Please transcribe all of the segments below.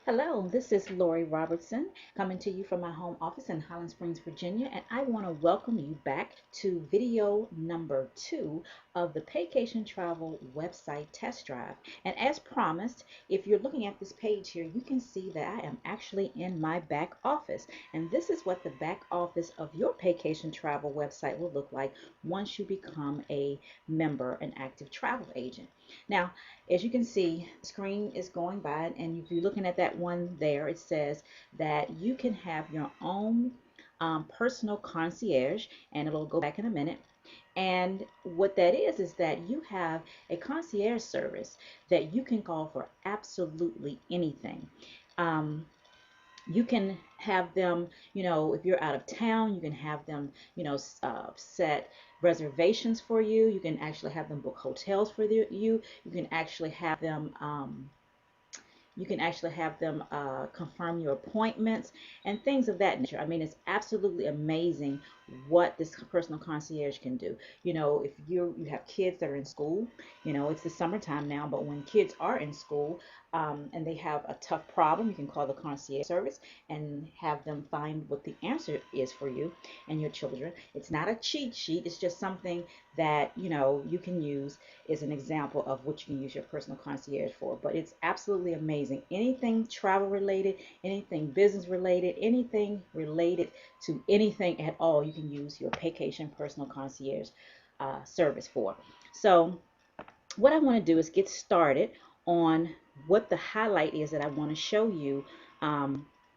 Hello, this is Lori Robertson coming to you from my home office in Highland Springs, Virginia, and I want to welcome you back to video number 2 of the Paycation Travel website test drive. And as promised, if you're looking at this page here, you can see that I am actually in my back office. And this is what the back office of your Paycation Travel website will look like once you become a member, an active travel agent. Now, as you can see, the screen is going by, and if you're looking at that one there, it says that you can have your own personal concierge, and it'll go back in a minute. And what that is that you have a concierge service that you can call for absolutely anything. Um, you can have them, if you're out of town, you can have them, set reservations for you. You can actually have them book hotels for you. You can actually have them confirm your appointments and things of that nature. I mean, it's absolutely amazing what this personal concierge can do. If you have kids that are in school, it's the summertime now, but when kids are in school and they have a tough problem, you can call the concierge service and have them find what the answer is for you and your children. It's not a cheat sheet. It's just something that you can use as an example of what you can use your personal concierge for. But it's absolutely amazing. Anything travel related, anything business related, anything related to anything at all, you can use your Paycation personal concierge service for. So what I want to do is get started on what the highlight is that I want to show you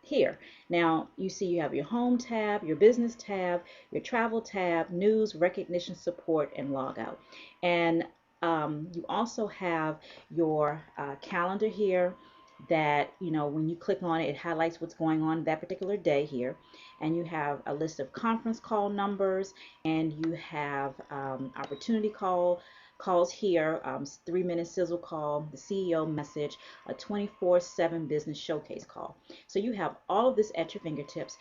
here. Now, you see you have your home tab, your business tab, your travel tab, news, recognition, support, and logout. And you also have your calendar here that, when you click on it, it highlights what's going on that particular day here. And you have a list of conference call numbers, and you have opportunity calls here, 3-minute sizzle call, the CEO message, a 24/7 business showcase call. So you have all of this at your fingertips.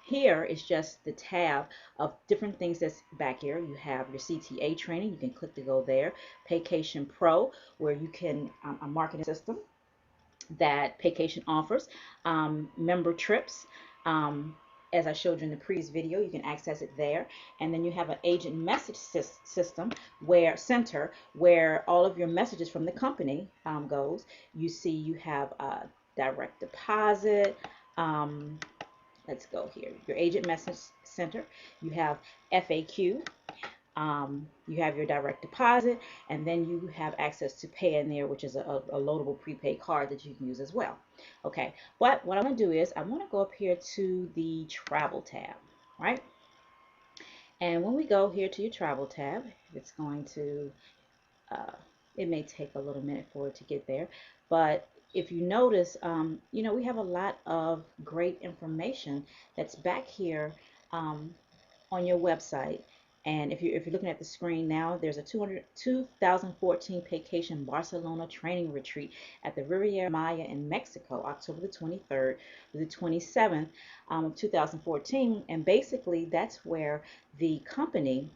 Here is just the tab of different things that's back here. You have your CTA training. You can click to go there. Paycation Pro, where you can, a marketing system that Paycation offers, member trips. As I showed you in the previous video, you can access it there. And then you have an agent message system where all of your messages from the company goes. You see you have direct deposit. Um, let's go here. Your agent message center. You have FAQ. You have your direct deposit, and then you have access to pay in there, which is a loadable prepaid card that you can use as well. Okay, but what I want to do is I want to go up here to the travel tab, right? And when we go here to your travel tab, it's going to, uh, it may take a little minute for it to get there, but if you notice, we have a lot of great information that's back here on your website. And if you're looking at the screen now, there's a 2014 Paycation Barcelona training retreat at the Riviera Maya in Mexico, October the 23rd to the 27th of 2014. And basically, that's where the company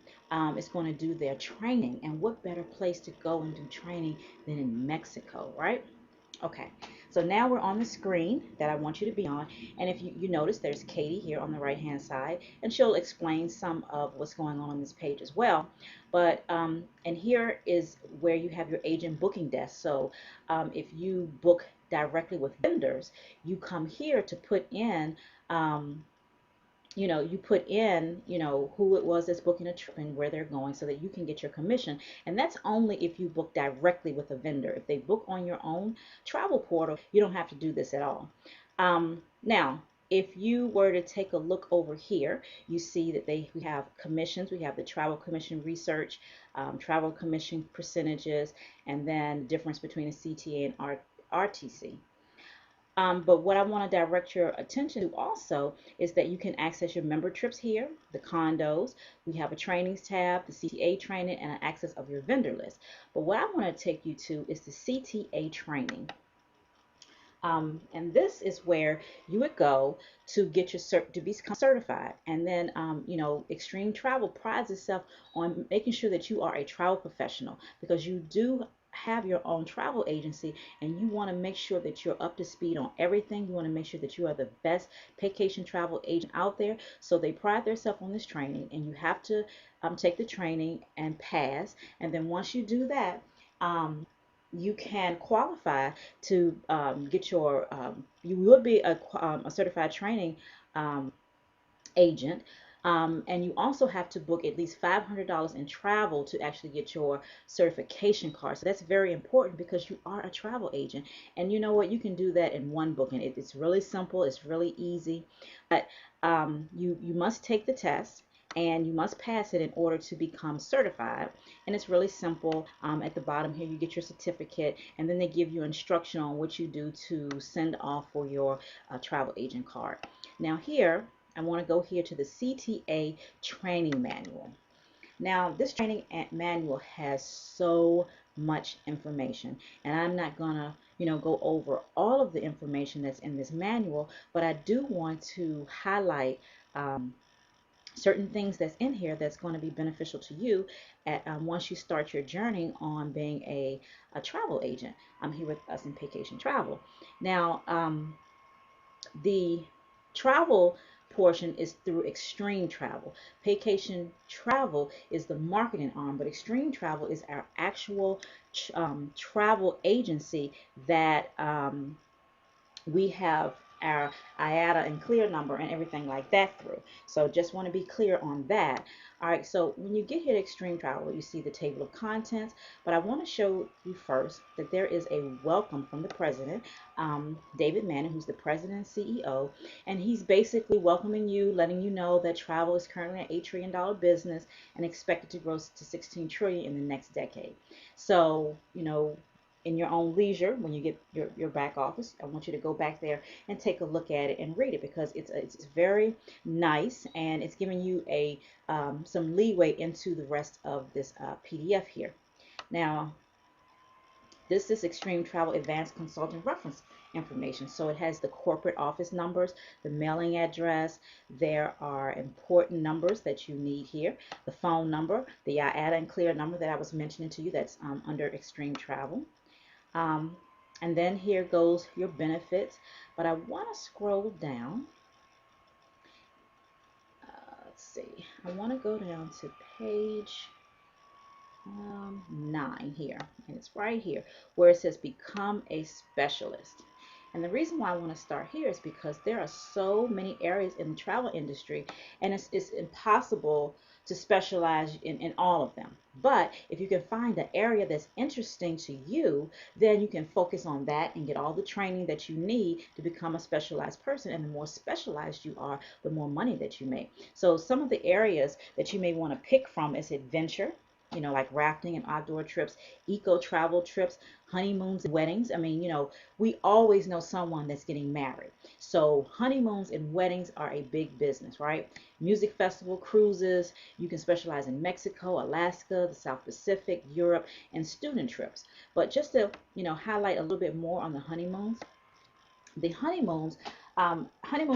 is going to do their training. And what better place to go and do training than in Mexico, right? Okay, so now we're on the screen that I want you to be on, and if you notice there's Katie here on the right hand side, and she'll explain some of what's going on this page as well. But and here is where you have your agent booking desk. So if you book directly with vendors, you come here to put in you put in, who it was that's booking a trip and where they're going so that you can get your commission. And that's only if you book directly with a vendor. If they book on your own travel portal, you don't have to do this at all. Now, if you were to take a look over here, you see that we have commissions. We have the travel commission research, travel commission percentages, and then difference between a CTA and RTC. But what I want to direct your attention to also is that you can access your member trips here, the condos. We have a trainings tab, the CTA training, and an access of your vendor list. But what I want to take you to is the CTA training. And this is where you would go to get to become certified. And then, Extreme Travel prides itself on making sure that you are a travel professional, because you do have your own travel agency and you want to make sure that you're up to speed on everything, you want to make sure that you are the best Paycation travel agent out there. So they pride themselves on this training, and you have to take the training and pass. And then once you do that, you can qualify to get your, you will be a certified training um, agent. And you also have to book at least $500 in travel to actually get your certification card. So that's very important because you are a travel agent. And you know what? You can do that in one booking. It's really simple. It's really easy. But you must take the test and you must pass it in order to become certified. And it's really simple. At the bottom here, you get your certificate, and then they give you instruction on what you do to send off for your travel agent card. Now here, I want to go here to the CTA training manual. Now, this training manual has so much information, and I'm not gonna, go over all of the information that's in this manual, but I do want to highlight certain things that's in here that's going to be beneficial to you once you start your journey on being a travel agent. I'm here with us in Paycation Travel. Now, the travel portion is through Extreme Travel. Paycation Travel is the marketing arm, but Extreme Travel is our actual travel agency that we have our IATA and clear number and everything like that through. So just want to be clear on that. All right, so when you get here to Extreme Travel, you see the table of contents, but I want to show you first that there is a welcome from the president, David Manning, who's the president and CEO, and he's basically welcoming you, letting you know that travel is currently an $8 trillion business and expected to grow to 16 trillion in the next decade. So, in your own leisure, when you get your back office, I want you to go back there and take a look at it and read it, because it's very nice, and it's giving you a some leeway into the rest of this PDF here. Now, this is Extreme Travel Advanced Consultant Reference information. So it has the corporate office numbers, the mailing address. There are important numbers that you need here. The phone number, the IATA and clear number that I was mentioning to you, that's under Extreme Travel. And then here goes your benefits, but I want to scroll down. Let's see, I want to go down to page 9 here, and it's right here where it says become a specialist. And the reason why I want to start here is because there are so many areas in the travel industry, and it's impossible to specialize in all of them. But if you can find the area that's interesting to you, then you can focus on that and get all the training that you need to become a specialized person. And the more specialized you are, the more money that you make. So some of the areas that you may want to pick from is adventure, like rafting and outdoor trips, eco travel trips, honeymoons and weddings. I mean, we always know someone that's getting married. So honeymoons and weddings are a big business, right? Music festival, cruises. You can specialize in Mexico, Alaska, the South Pacific, Europe, and student trips. But just to, highlight a little bit more on the honeymoons. The honeymoon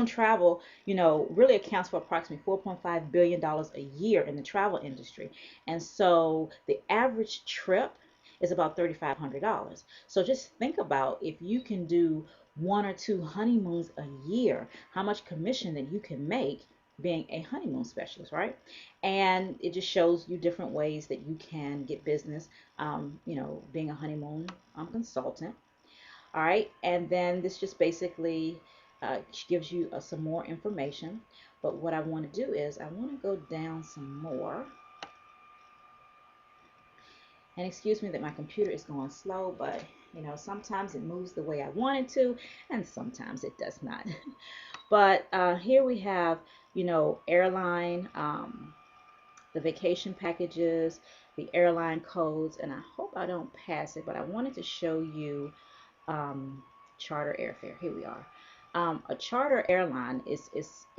travel, really accounts for approximately $4.5 billion a year in the travel industry. And so the average trip is about $3,500. So just think about, if you can do 1 or 2 honeymoons a year, how much commission that you can make being a honeymoon specialist, right? And it just shows you different ways that you can get business, being a honeymoon consultant. All right, and then this just basically gives you some more information. But what I want to do is I want to go down some more. And excuse me that my computer is going slow, but sometimes it moves the way I want it to, and sometimes it does not. But here we have, airline, the vacation packages, the airline codes, and I hope I don't pass it, but I wanted to show you charter airfare. Here we are. A charter airline is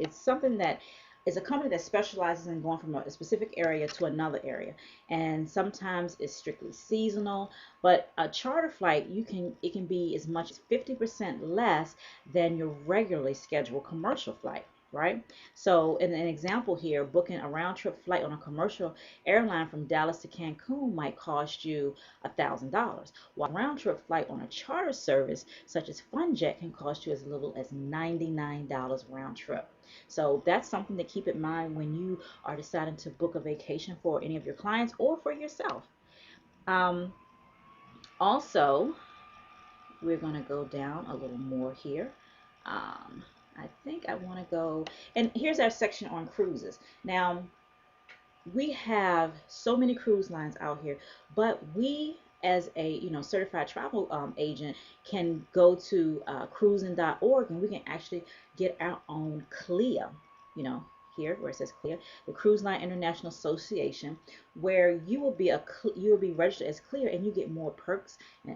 something that is a company that specializes in going from a specific area to another area, and sometimes it's strictly seasonal. But a charter flight, it can be as much as 50% less than your regularly scheduled commercial flight, right? So in an example here, booking a round trip flight on a commercial airline from Dallas to Cancun might cost you $1,000, while a round trip flight on a charter service such as FunJet can cost you as little as $99 round trip. So that's something to keep in mind when you are deciding to book a vacation for any of your clients or for yourself. Um, Also, we're going to go down a little more here. I think I want to go, and here's our section on cruises. Now, we have so many cruise lines out here, but we as a certified travel agent can go to cruising.org, and we can actually get our own CLIA, here where it says CLIA, the Cruise Line International Association, where you will be registered as CLIA, and you get more perks and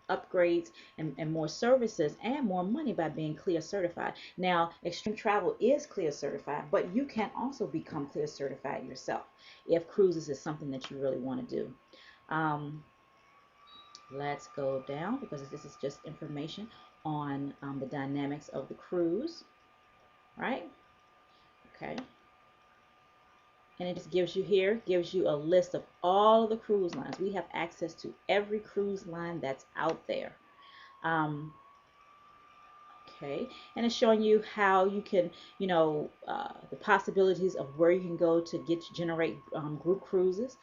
upgrades and more services and more money by being CLIA certified. Now, Extreme Travel is CLIA certified, but you can also become CLIA certified yourself if cruises is something that you really want to do. Let's go down, because this is just information on the dynamics of the cruise, right? Okay. And it just gives you a list of all of the cruise lines. We have access to every cruise line that's out there. Okay, and it's showing you how you can, the possibilities of where you can go to generate group cruises.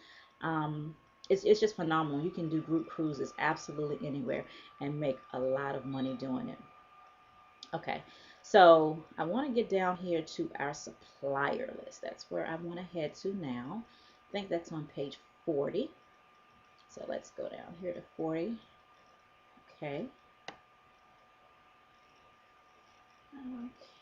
It's just phenomenal. You can do group cruises absolutely anywhere and make a lot of money doing it. Okay, so I want to get down here to our supplier list. That's where I want to head to now. I think that's on page 40. So let's go down here to 40. Okay.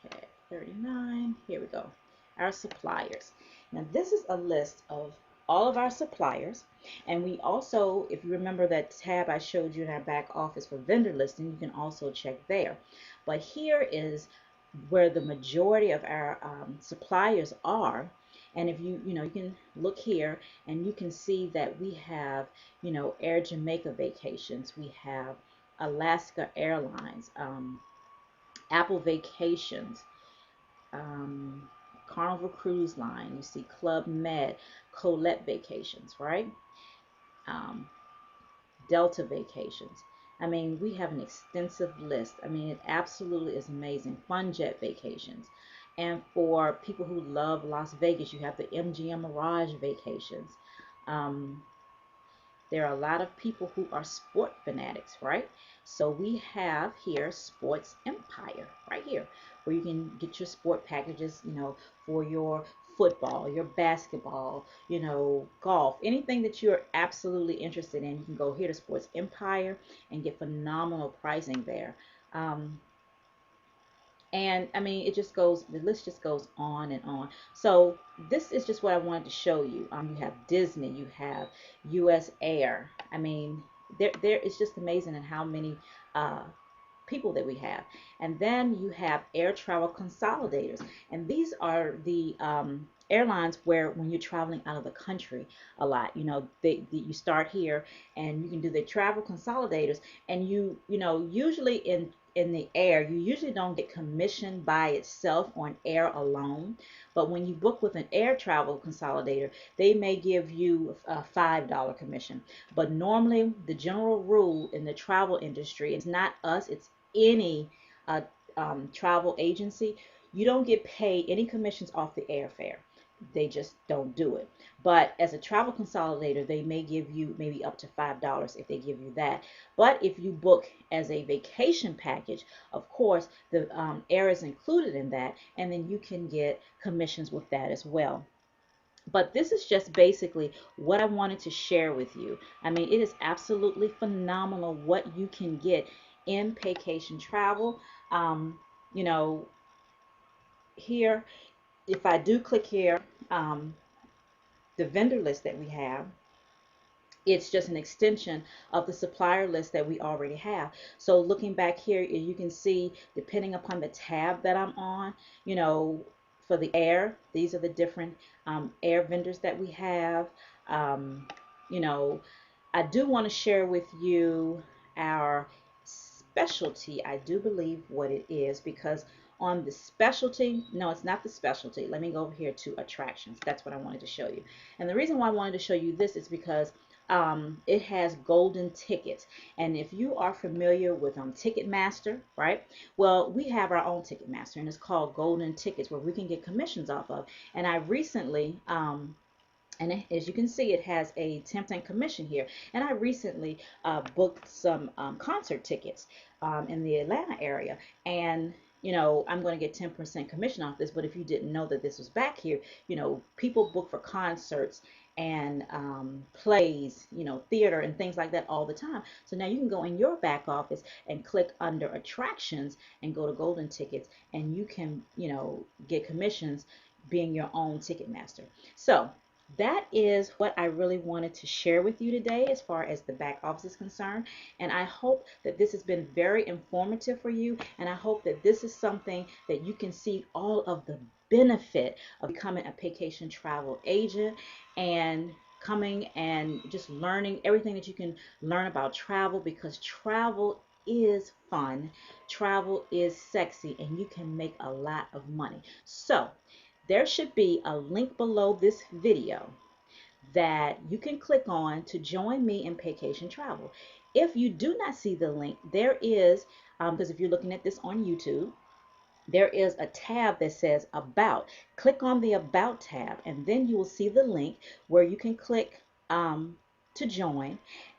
Okay, 39. Here we go. Our suppliers. Now, this is a list of all of our suppliers. And we also, if you remember that tab I showed you in our back office for vendor listing, you can also check there. But here is where the majority of our suppliers are. And if you can look here and you can see that we have, Air Jamaica Vacations, we have Alaska Airlines, Apple Vacations, Carnival Cruise Line, you see Club Med, Colette Vacations, right? Delta Vacations. I mean, we have an extensive list. I mean, it absolutely is amazing. FunJet Vacations. And for people who love Las Vegas, you have the MGM Mirage Vacations. There are a lot of people who are sport fanatics, right? So we have here Sports Empire right here, where you can get your sport packages, for your football, your basketball, golf, anything that you're absolutely interested in. You can go here to Sports Empire and get phenomenal pricing there. And I mean, the list just goes on and on. So this is just what I wanted to show you. You have Disney, you have US Air. I mean, there it's just amazing in how many people that we have. And then you have air travel consolidators. And these are the airlines where when you're traveling out of the country a lot, you start here and you can do the travel consolidators, and usually in the air, you usually don't get commission by itself on air alone. But when you book with an air travel consolidator, they may give you a $5 commission. But normally, the general rule in the travel industry, it's not us, it's any travel agency, you don't get paid any commissions off the airfare. They just don't do it. But as a travel consolidator, they may give you maybe up to $5 if they give you that. But if you book as a vacation package, of course, the air is included in that, and then you can get commissions with that as well. But this is just basically what I wanted to share with you. I mean, it is absolutely phenomenal what you can get in Paycation Travel. You know, here, if I do click here, the vendor list that we have, it's just an extension of the supplier list that we already have. So looking back here, you can see, depending upon the tab that I'm on, for the air, these are the different air vendors that we have. You know, I do want to share with you our specialty, I do believe what it is, because on the specialty, no, it's not the specialty. Let me go over here to attractions. That's what I wanted to show you. And the reason why I wanted to show you this is because it has golden tickets. And if you are familiar with Ticketmaster, right? Well, we have our own Ticketmaster, and it's called Golden Tickets, where we can get commissions off of. And I recently, as you can see, it has a 10% commission here. And I recently booked some concert tickets in the Atlanta area. And I'm going to get 10% commission off this. But if you didn't know that this was back here, people book for concerts and plays, theater and things like that all the time. So now you can go in your back office and click under attractions and go to golden tickets, and you can, get commissions being your own Ticketmaster. So that is what I really wanted to share with you today as far as the back office is concerned. And I hope that this has been very informative for you. And I hope that this is something that you can see all of the benefit of becoming a Paycation travel agent and coming and just learning everything that you can learn about travel, because travel is fun, travel is sexy, and you can make a lot of money. So there should be a link below this video that you can click on to join me in Paycation Travel. If you do not see the link, there is, because if you're looking at this on YouTube, there is a tab that says About. Click on the About tab, and then you will see the link where you can click to join.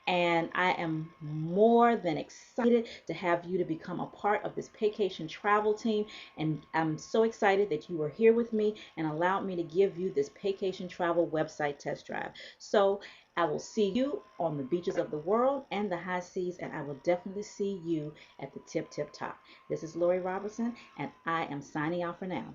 And I am more than excited to have you to become a part of this Paycation travel team. And I'm so excited that you are here with me and allowed me to give you this Paycation travel website test drive. So I will see you on the beaches of the world and the high seas, and I will definitely see you at the tip top. This is Lori Robertson, and I am signing out for now.